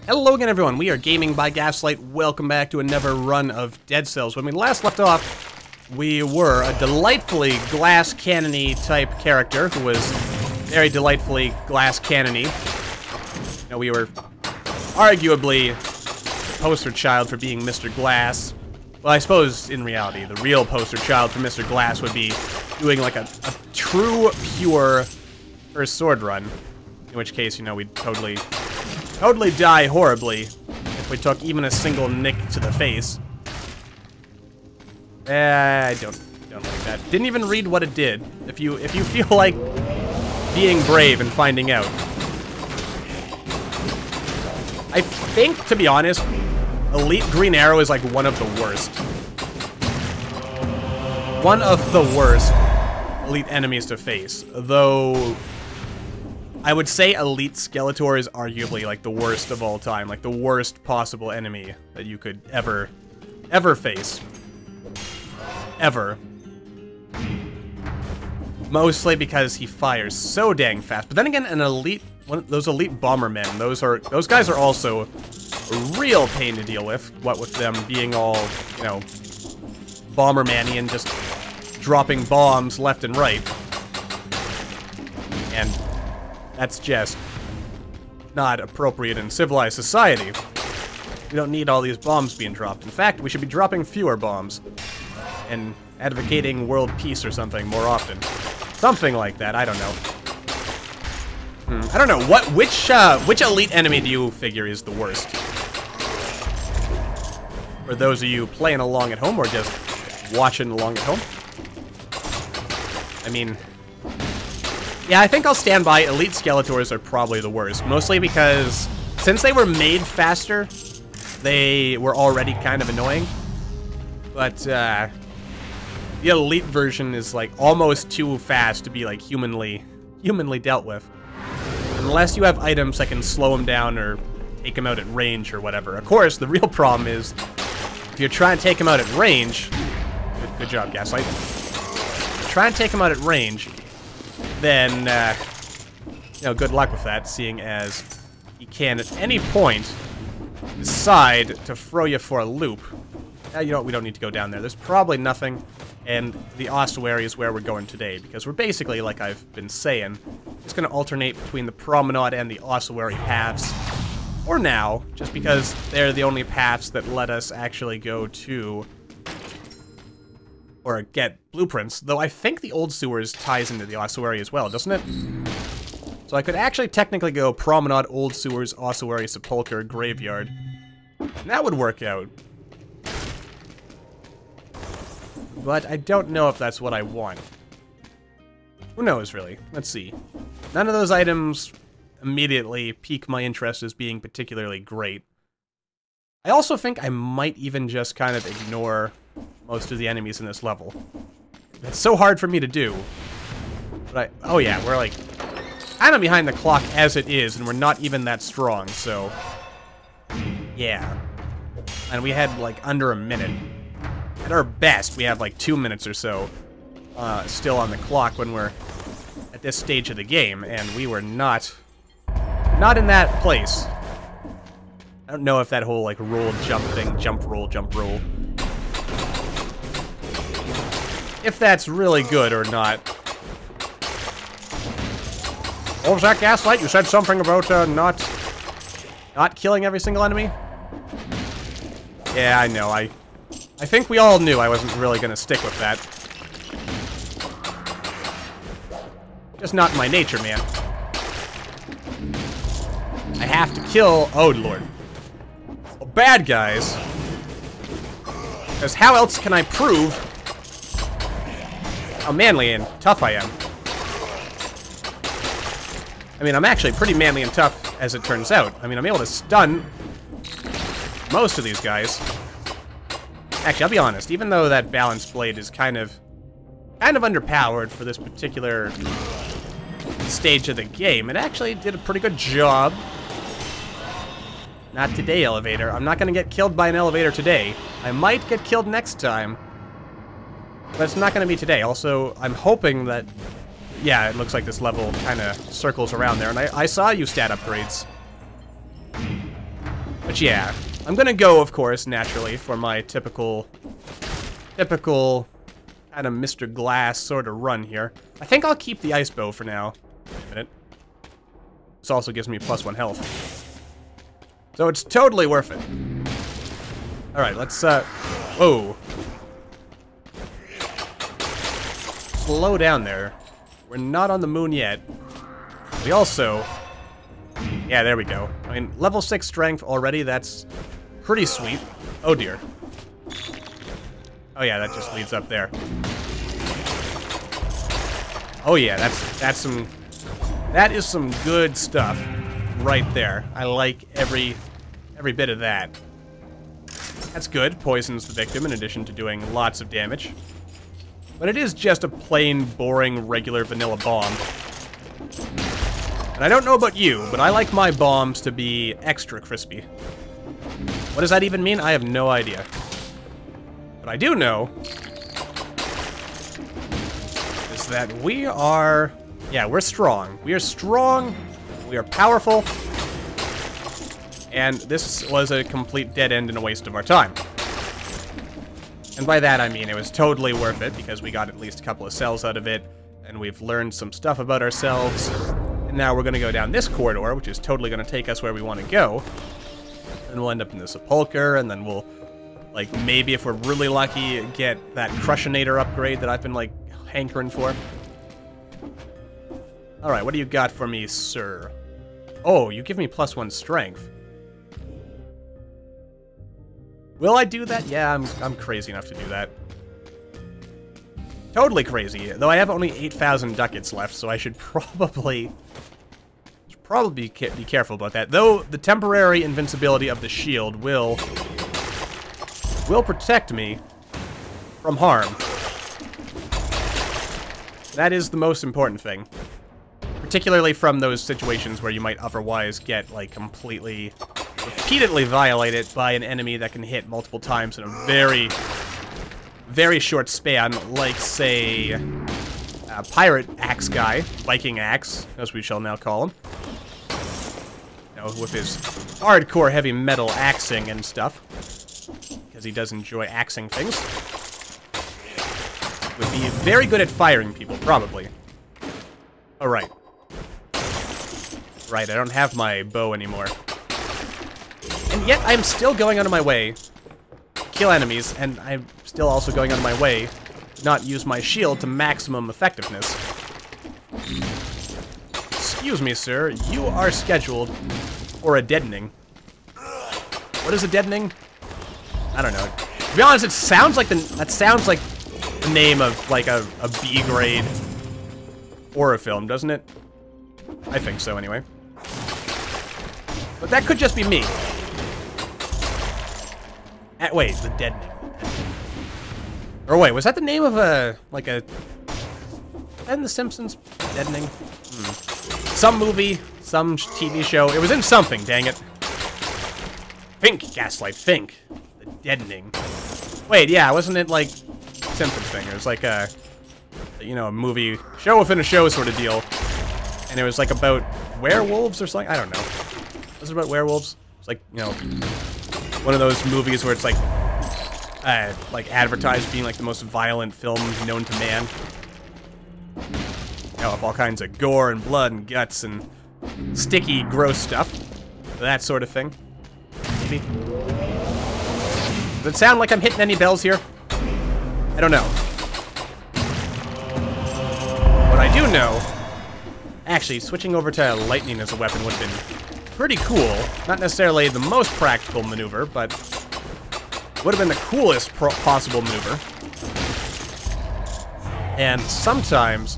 Hello again, everyone. We are Gaming by Gaslight. Welcome back to another run of Dead Cells. When we last left off, we were a delightfully glass cannon-y type character who was very delightfully glass cannon-y. You know, we were arguably the poster child for being Mr. Glass. Well, I suppose in reality, the real poster child for Mr. Glass would be doing like a true, pure first sword run. In which case, you know, we'd totally die horribly if we took even a single nick to the face. I don't like that. Didn't even read what it did. If you feel like being brave and finding out. I think, to be honest, Elite Green Arrow is like one of the worst. One of the worst Elite enemies to face. Though I would say Elite Skeletor is arguably like the worst of all time, like the worst possible enemy that you could ever face. Ever. Mostly because he fires so dang fast. But then again, those Elite Bombermen, those guys are also a real pain to deal with. What with them being all, you know, Bomberman-y and just dropping bombs left and right. And that's just not appropriate in civilized society. We don't need all these bombs being dropped. In fact, we should be dropping fewer bombs and advocating world peace or something more often. Something like that, I don't know. I don't know, which elite enemy do you figure is the worst? For those of you playing along at home or just watching along at home? I mean, yeah, I think I'll stand by Elite Skeletors are probably the worst. Mostly because, since they were made faster, they were already kind of annoying. But, the Elite version is, like, almost too fast to be, like, humanly dealt with. Unless you have items that can slow them down or take them out at range or whatever. Of course, the real problem is, if you're trying to take them out at range... Good job, Gaslight. If you're trying to take them out at range, then, you know, good luck with that, seeing as he can at any point decide to throw you for a loop. You know what, we don't need to go down there. There's probably nothing, and the ossuary is where we're going today, because we're basically, like I've been saying, just going to alternate between the promenade and the ossuary paths, or now, just because they're the only paths that let us actually go to or get blueprints, though I think the old sewers ties into the ossuary as well, doesn't it? So I could actually technically go promenade, old sewers, ossuary, sepulcher, graveyard. And that would work out. But I don't know if that's what I want. Who knows, really? Let's see. None of those items immediately pique my interest as being particularly great. I also think I might even just kind of ignore most of the enemies in this level. It's so hard for me to do. But oh yeah, we're like kind of behind the clock as it is, and we're not even that strong, so yeah. And we had like under a minute. At our best, we have like 2 minutes or so still on the clock when we're at this stage of the game, and we were not in that place. I don't know if that whole like roll jump thing, jump roll, if that's really good or not. What was that, Gaslight? You said something about not killing every single enemy? Yeah, I know. I think we all knew I wasn't really gonna stick with that. Just not my nature, man. I have to kill... Oh, Lord. Bad guys. Because how else can I prove how manly and tough I am? I mean, I'm actually pretty manly and tough, as it turns out. I mean, I'm able to stun most of these guys. Actually, I'll be honest, even though that balanced blade is kind of underpowered for this particular stage of the game, it actually did a pretty good job. Not today, elevator. I'm not gonna get killed by an elevator today. I might get killed next time, but it's not gonna be today. Also, I'm hoping that... Yeah, it looks like this level kind of circles around there, and I saw you stat upgrades. But yeah, I'm gonna go, of course, naturally, for my typical kind of Mr. Glass sort of run here. I think I'll keep the ice bow for now. Wait a minute. This also gives me +1 health. So it's totally worth it. Alright, let's, whoa. Slow down there. We're not on the moon yet. We also... Yeah, there we go. I mean, level 6 strength already, that's pretty sweet. Oh dear. Oh yeah, that just leads up there. Oh yeah, that is some good stuff right there. I like every bit of that. That's good. Poisons the victim in addition to doing lots of damage. But it is just a plain, boring, regular vanilla bomb. And I don't know about you, but I like my bombs to be extra crispy. What does that even mean? I have no idea. But I do know is that we are... Yeah, we're strong. We are strong. We are powerful. And this was a complete dead end and a waste of our time. And by that I mean it was totally worth it because we got at least a couple of cells out of it, and we've learned some stuff about ourselves. And now we're going to go down this corridor, which is totally going to take us where we want to go. And we'll end up in the sepulcher, and then we'll, like, maybe if we're really lucky, get that Crushinator upgrade that I've been, like, hankering for. Alright, what do you got for me, sir? Oh, you give me +1 strength. Will I do that? Yeah, I'm crazy enough to do that. Totally crazy. Though I have only 8,000 ducats left, so I should probably be careful about that. Though the temporary invincibility of the shield will protect me from harm. That is the most important thing. Particularly from those situations where you might otherwise get, like, completely, repeatedly violated by an enemy that can hit multiple times in a very, very short span, like, say, a pirate axe guy, Viking axe, as we shall now call him. You know, with his hardcore heavy metal axing and stuff, because he does enjoy axing things. Would be very good at firing people, probably. Alright. Right, I don't have my bow anymore. And yet, I'm still going out of my way to kill enemies, and I'm still also going out of my way to not use my shield to maximum effectiveness. Excuse me, sir. You are scheduled for a deadening. What is a deadening? I don't know. To be honest, that sounds like the name of, like, a B-grade horror film, doesn't it? I think so, anyway. But that could just be me. Wait, the deadening. Or wait, was that the name of a, like a... in The Simpsons? Deadening? Some movie, some TV show. It was in something, dang it. Think, Gaslight, think. The deadening. Wait, yeah, wasn't it like Simpsons thing? It was like a, you know, a movie, show within a show sort of deal. And it was like about werewolves or something? I don't know. Was it about werewolves? It's like, you know, one of those movies where it's like advertised being like the most violent film known to man. You know, with all kinds of gore and blood and guts and sticky, gross stuff. That sort of thing. Maybe. Does it sound like I'm hitting any bells here? I don't know. What I do know... Actually, switching over to lightning as a weapon would have been pretty cool. Not necessarily the most practical maneuver, but would have been the coolest possible maneuver. And sometimes,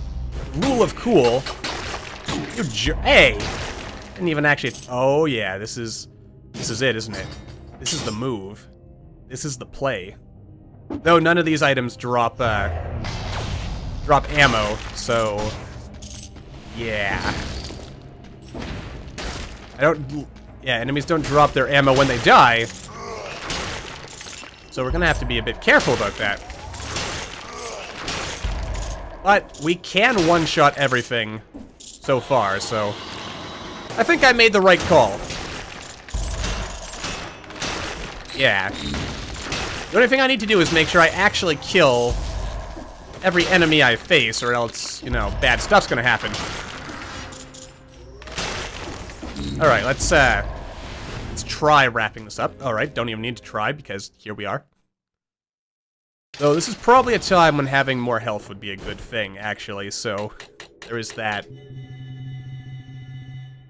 rule of cool, hey! Didn't even actually... Oh yeah, this is it, isn't it? This is the move. This is the play. Though none of these items drop ammo, so... Yeah. Enemies don't drop their ammo when they die. So we're gonna have to be a bit careful about that. But we can one-shot everything so far, so... I think I made the right call. Yeah. The only thing I need to do is make sure I actually kill every enemy I face, or else, you know, bad stuff's gonna happen. Alright, let's try wrapping this up. Alright, don't even need to try, because here we are. So this is probably a time when having more health would be a good thing, actually, so there is that.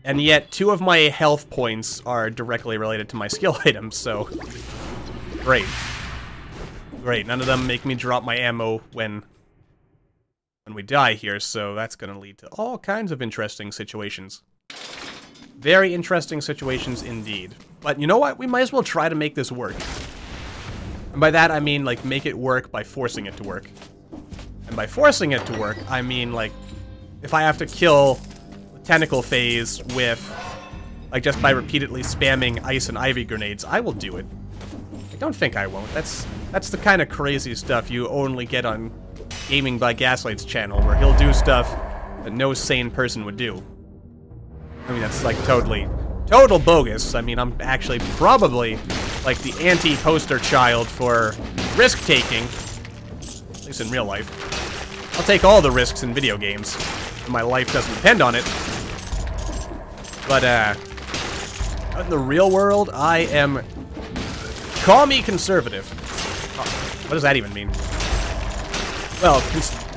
And yet, 2 of my health points are directly related to my skill items, so great. Great, none of them make me drop my ammo when we die here, so that's gonna lead to all kinds of interesting situations. Very interesting situations indeed. But you know what? We might as well try to make this work. And by that, I mean, like, make it work by forcing it to work. And by forcing it to work, I mean, like, if I have to kill the tentacle phase with, like, just by repeatedly spamming ice and ivy grenades, I will do it. I don't think I won't. That's the kind of crazy stuff you only get on Gaming by Gaslight's channel, where he'll do stuff that no sane person would do. I mean, that's, like, total bogus. I mean, I'm actually probably, like, the anti-poster child for risk-taking. At least in real life. I'll take all the risks in video games. My life doesn't depend on it. But, out in the real world, I am... Call me conservative. Oh, what does that even mean? Well,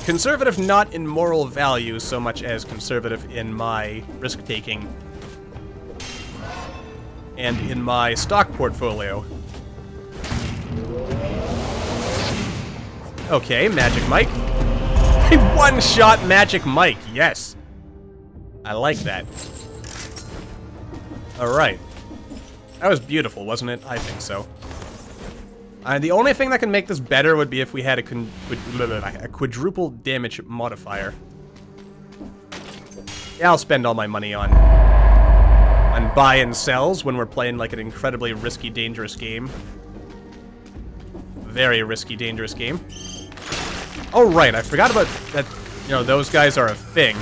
conservative not in moral values so much as conservative in my risk-taking and in my stock portfolio. Okay, Magic Mike. One-shot Magic Mike, yes. I like that. Alright. That was beautiful, wasn't it? I think so. The only thing that can make this better would be if we had a quadruple damage modifier. Yeah, I'll spend all my money on buy and sells when we're playing like an incredibly risky, dangerous game. Very risky, dangerous game. Oh, right, I forgot about that, you know, those guys are a thing.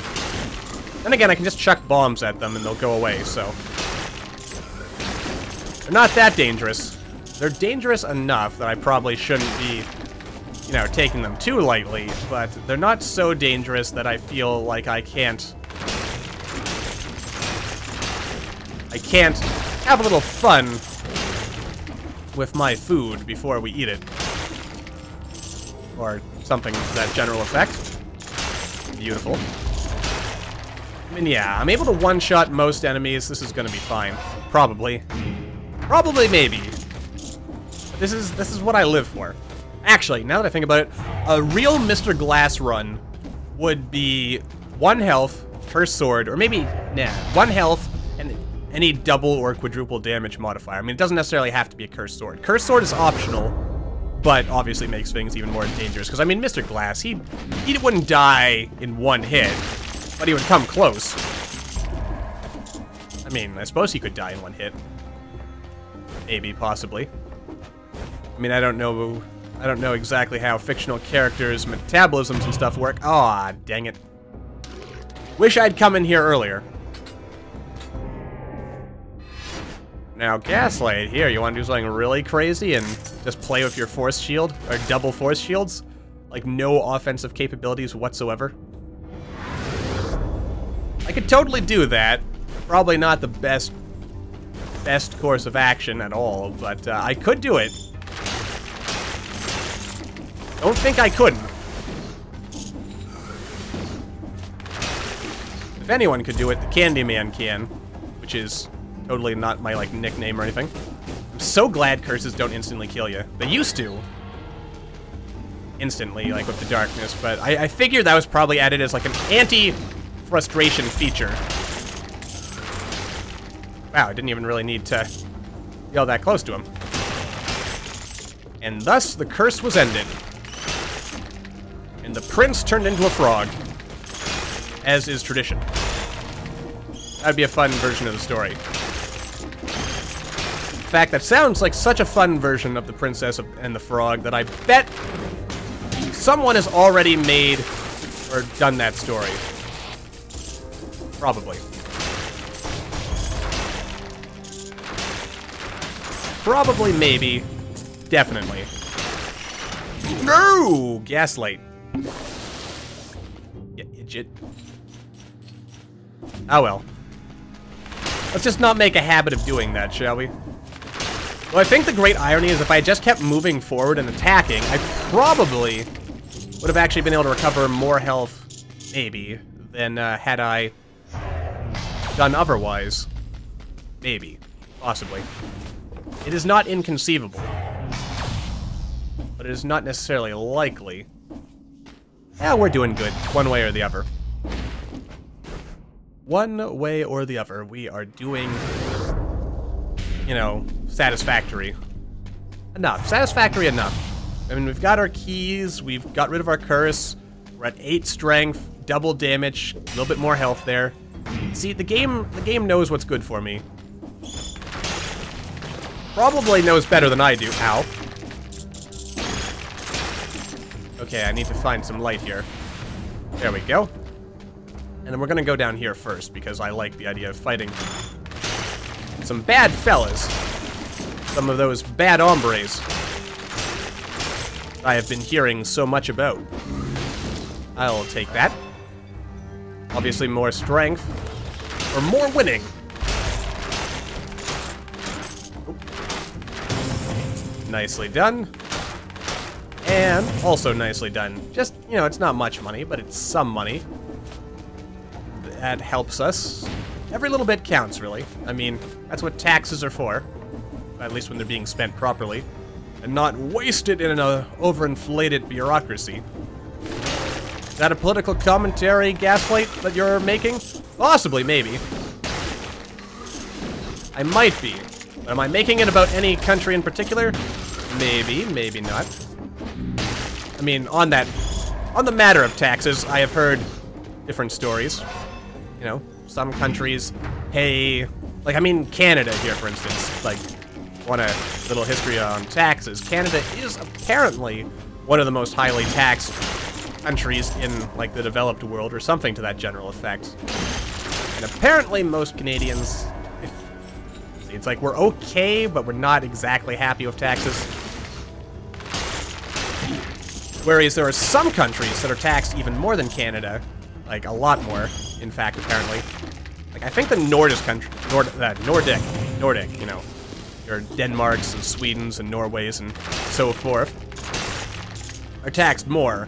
Then again, I can just chuck bombs at them and they'll go away, so... They're not that dangerous. They're dangerous enough that I probably shouldn't be, you know, taking them too lightly, but they're not so dangerous that I feel like I can't have a little fun with my food before we eat it. Or something to that general effect. Beautiful. I mean, yeah, I'm able to one-shot most enemies. This is gonna be fine. Probably. Probably, maybe. This is what I live for. Actually, now that I think about it, a real Mr. Glass run would be 1 health per sword, or maybe, nah, 1 health and any double or quadruple damage modifier. I mean, it doesn't necessarily have to be a cursed sword. Cursed sword is optional, but obviously makes things even more dangerous. Because, I mean, Mr. Glass, he wouldn't die in 1 hit, but he would come close. I mean, I suppose he could die in 1 hit. Maybe, possibly. I mean, I don't know exactly how fictional characters' metabolisms and stuff work. Aw, dang it. Wish I'd come in here earlier. Now, Gaslight, here, you want to do something really crazy and just play with your force shield? Or double force shields? Like, no offensive capabilities whatsoever? I could totally do that. Probably not the best course of action at all, but I could do it. Don't think I couldn't. If anyone could do it, the Candyman can, which is totally not my, like, nickname or anything. I'm so glad curses don't instantly kill you. They used to. Instantly, like, with the darkness, but I figured that was probably added as, like, an anti-frustration feature. Wow, I didn't even really need to yell that close to him. And thus, the curse was ended. And the prince turned into a frog. As is tradition. That'd be a fun version of the story. In fact, that sounds like such a fun version of the Princess and the Frog that I bet someone has already made or done that story. Probably. Probably, maybe, definitely. No! Gaslight. You idiot. Oh well. Let's just not make a habit of doing that, shall we? Well, I think the great irony is if I just kept moving forward and attacking, I probably would have actually been able to recover more health, maybe, than had I done otherwise. Maybe. Possibly. It is not inconceivable. But it is not necessarily likely. Yeah, we're doing good, one way or the other. One way or the other, we are doing, you know, satisfactory. Enough. Satisfactory enough. I mean, we've got our keys, we've got rid of our curse, we're at 8 strength, double damage, a little bit more health there. See, the game knows what's good for me. Probably knows better than I do. Ow. Okay, I need to find some light here. There we go. And then we're gonna go down here first, because I like the idea of fighting some bad fellas. Some of those bad hombres I have been hearing so much about. I'll take that. Obviously more strength. Or more winning. Nicely done. And also nicely done. Just, you know, it's not much money, but it's some money. That helps us. Every little bit counts, really. I mean, that's what taxes are for. At least when they're being spent properly. And not wasted in an overinflated bureaucracy. Is that a political commentary, Gaslight, that you're making? Possibly, maybe. I might be. But am I making it about any country in particular? Maybe, maybe not. I mean, on the matter of taxes, I have heard different stories. You know, some countries pay, like, I mean, Canada here, for instance. Like, want a little history on taxes. Canada is apparently one of the most highly taxed countries in, like, the developed world, or something to that general effect. And apparently most Canadians, see, it's like we're okay, but we're not exactly happy with taxes. Whereas there are some countries that are taxed even more than Canada, like a lot more, in fact, apparently. Like, I think the Nordic, you know, your Denmarks and Swedens and Norways and so forth, are taxed more.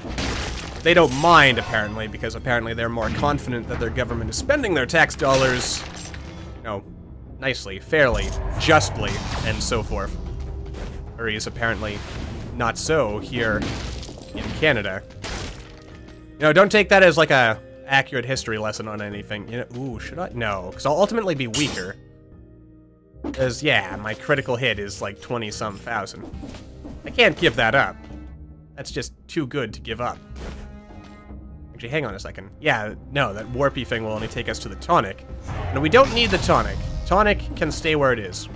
They don't mind, apparently, because apparently they're more confident that their government is spending their tax dollars, you know, nicely, fairly, justly, and so forth. Whereas apparently not so here in Canada. You know, don't take that as like a accurate history lesson on anything. You know, ooh, should I? No, because I'll ultimately be weaker. Because, yeah, my critical hit is like 20-some thousand. I can't give that up. That's just too good to give up. Actually, hang on a second. Yeah, no, that warpy thing will only take us to the tonic. No, we don't need the tonic. Tonic can stay where it is.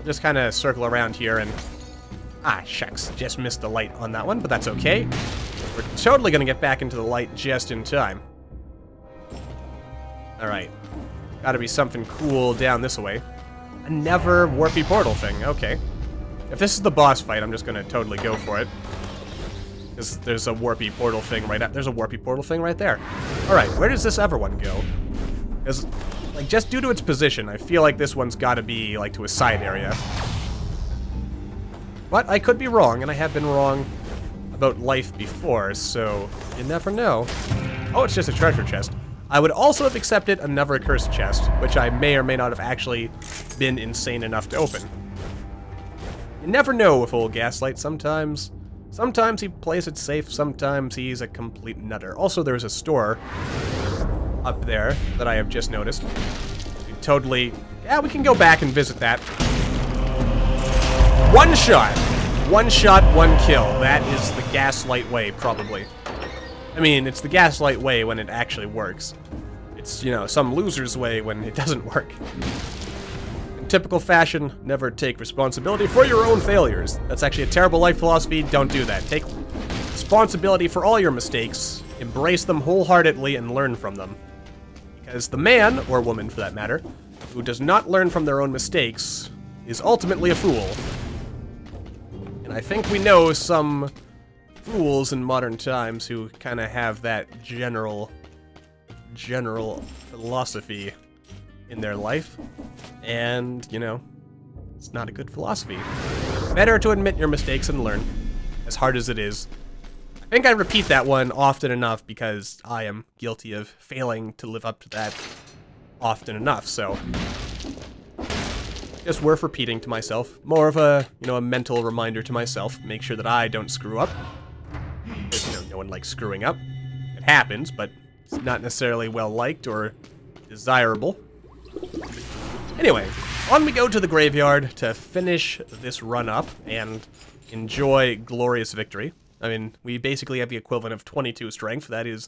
Just kind of circle around here and... Ah, shucks. Just missed the light on that one, but that's okay. We're totally gonna get back into the light just in time. Alright. Gotta be something cool down this way. A never warpy portal thing. Okay. If this is the boss fight, I'm just gonna totally go for it. Because there's a warpy portal thing right there's a warpy portal thing right there. Alright, where does this other one go? Because, like, just due to its position, I feel like this one's gotta be, like, to a side area. But I could be wrong, and I have been wrong about life before, so you never know. Oh, it's just a treasure chest. I would also have accepted another cursed chest, which I may or may not have actually been insane enough to open. You never know with old Gaslight. Sometimes he plays it safe, sometimes he's a complete nutter. Also, there's a store up there that I have just noticed. Yeah, we can go back and visit that. One shot, one kill. That is the Gaslight way, probably. I mean, it's the Gaslight way when it actually works. It's, you know, some loser's way when it doesn't work. In typical fashion, never take responsibility for your own failures. That's actually a terrible life philosophy. Don't do that. Take responsibility for all your mistakes, embrace them wholeheartedly, and learn from them. Because the man, or woman for that matter, who does not learn from their own mistakes is ultimately a fool. And I think we know some fools in modern times who kind of have that general philosophy in their life. And, you know, it's not a good philosophy. Better to admit your mistakes and learn, as hard as it is. I think I repeat that one often enough because I am guilty of failing to live up to that often enough, so just worth repeating to myself. More of a, you know, a mental reminder to myself. Make sure that I don't screw up. Because, you know, no one likes screwing up. It happens, but it's not necessarily well-liked or desirable. Anyway, on we go to the graveyard to finish this run up and enjoy glorious victory. I mean, we basically have the equivalent of 22 strength. That is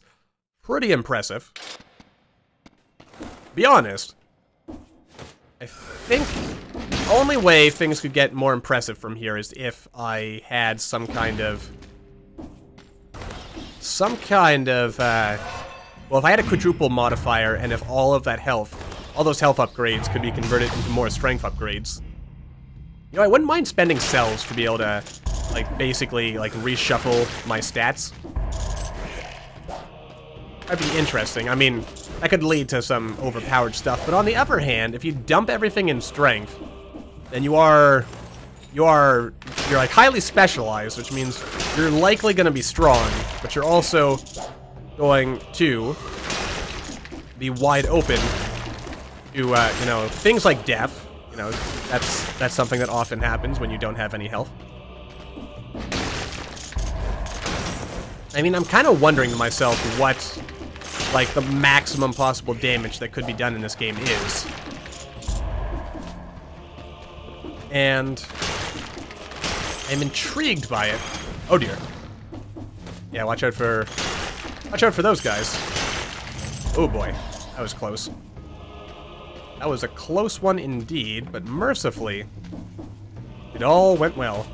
pretty impressive. Be honest, I think the only way things could get more impressive from here is if I had some kind of, well, if I had a quadruple modifier and if all of that health, all those health upgrades could be converted into more strength upgrades. You know, I wouldn't mind spending cells to be able to, like, basically, like, reshuffle my stats. That'd be interesting. I mean, that could lead to some overpowered stuff, but on the other hand, if you dump everything in strength, then you're like highly specialized, which means you're likely going to be strong, but you're also going to be wide open to, you know, things like death. You know, that's something that often happens when you don't have any health. I mean, I'm kind of wondering to myself what, like, the maximum possible damage that could be done in this game is. And I'm intrigued by it. Oh dear. Yeah, watch out for those guys. Oh boy, that was close. That was a close one indeed, but mercifully, it all went well.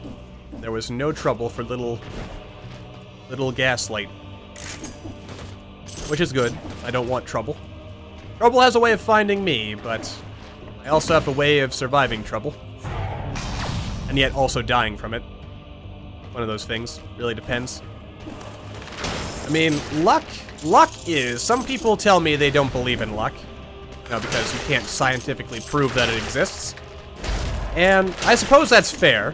There was no trouble for little Gaslight. Which is good. I don't want trouble. Trouble has a way of finding me, but I also have a way of surviving trouble. And yet also dying from it. One of those things. Really depends. I mean, luck is... Some people tell me they don't believe in luck. You know, because you can't scientifically prove that it exists. And I suppose that's fair.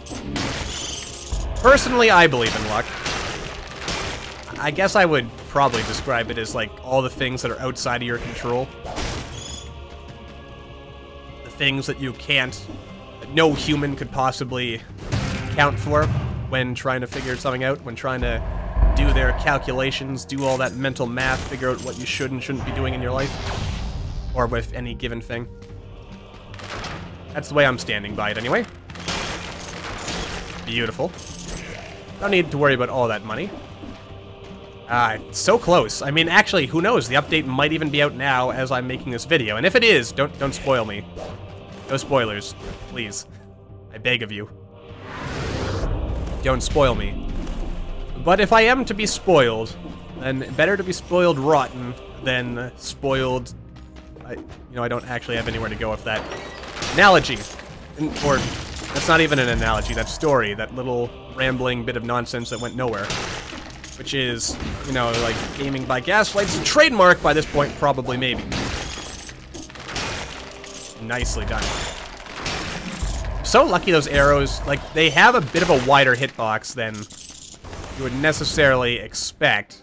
Personally, I believe in luck. I guess I would probably describe it as, like, all the things that are outside of your control. The things that you can't... that no human could possibly account for when trying to figure something out, when trying to do their calculations, do all that mental math, figure out what you should and shouldn't be doing in your life. Or with any given thing. That's the way I'm standing by it anyway. Beautiful. Don't need to worry about all that money. So close. I mean, actually, who knows? The update might even be out now as I'm making this video. And if it is, don't spoil me. No spoilers, please. I beg of you. Don't spoil me. But if I am to be spoiled, then better to be spoiled rotten than spoiled... I don't actually have anywhere to go with that analogy. Or, that's not even an analogy, that story, that little rambling bit of nonsense that went nowhere. Which is, you know, like, GamingByGaslight's trademark by this point, probably, maybe. Nicely done. So lucky those arrows, like, they have a bit of a wider hitbox than you would necessarily expect.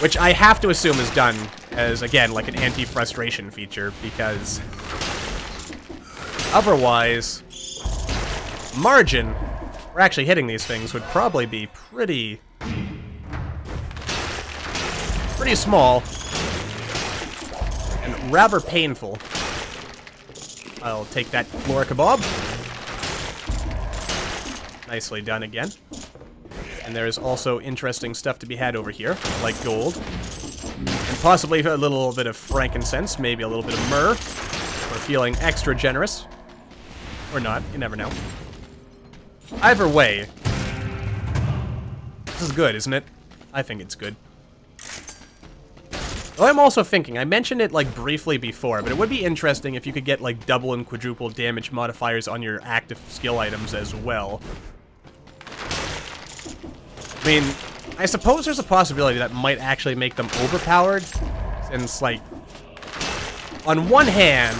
Which I have to assume is done as, again, like an anti-frustration feature, because otherwise, margin for actually hitting these things would probably be pretty small and rather painful. I'll take that floor kebab. Nicely done again. And there's also interesting stuff to be had over here, like gold. And possibly a little bit of frankincense, maybe a little bit of myrrh. Or feeling extra generous. Or not, you never know. Either way, this is good, isn't it? I think it's good. Though I'm also thinking, I mentioned it like briefly before, but it would be interesting if you could get like double and quadruple damage modifiers on your active skill items as well. I mean, I suppose there's a possibility that might actually make them overpowered, since like, on one hand,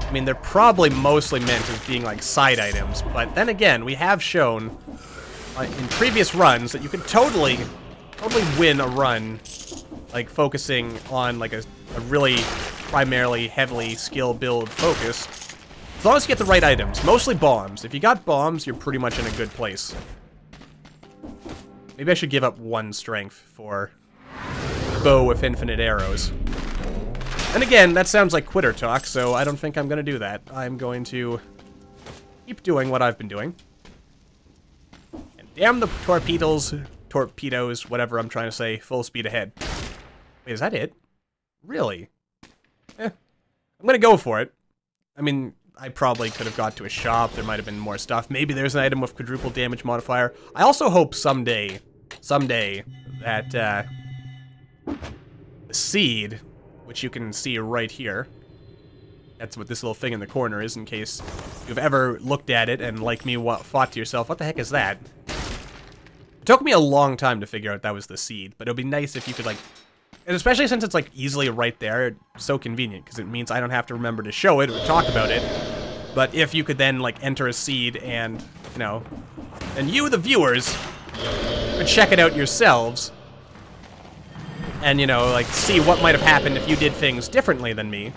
I mean, they're probably mostly meant as being like side items, but then again, we have shown in previous runs that you can totally win a run, like focusing on like a really primarily heavily skill build focus, as long as you get the right items, mostly bombs. If you got bombs, you're pretty much in a good place. Maybe I should give up 1 strength for bow with infinite arrows. And again, that sounds like quitter talk, so I don't think I'm going to do that. I'm going to keep doing what I've been doing. And damn the torpedoes, whatever I'm trying to say, full speed ahead. Wait, is that it? Really? I'm going to go for it. I mean, I probably could have got to a shop. There might have been more stuff. Maybe there's an item with quadruple damage modifier. I also hope someday that the seed, which you can see right here, that's what this little thing in the corner is, in case you've ever looked at it and, like me, thought to yourself, what the heck is that? It took me a long time to figure out that was the seed, but it would be nice if you could, like, and especially since it's, like, easily right there, it's so convenient, because it means I don't have to remember to show it or talk about it. But if you could then, like, enter a seed and, you know, and you, the viewers, could check it out yourselves, and, you know, like, see what might have happened if you did things differently than me.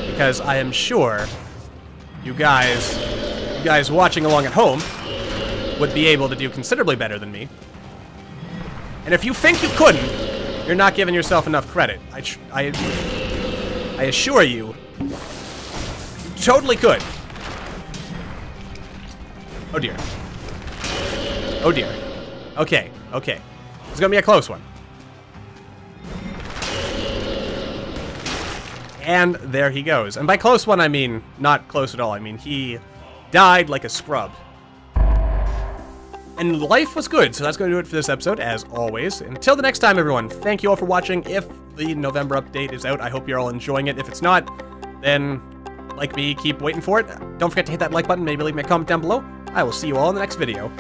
Because I am sure you guys watching along at home would be able to do considerably better than me. And if you think you couldn't, you're not giving yourself enough credit. I assure you, you totally could. Oh dear. Oh dear. Okay, okay. It's gonna be a close one. And there he goes. And by close one, I mean not close at all. I mean he died like a scrub. And life was good, so that's going to do it for this episode, as always. Until the next time, everyone, thank you all for watching. If the November update is out, I hope you're all enjoying it. If it's not, then, like me, keep waiting for it. Don't forget to hit that like button, maybe leave me a comment down below. I will see you all in the next video.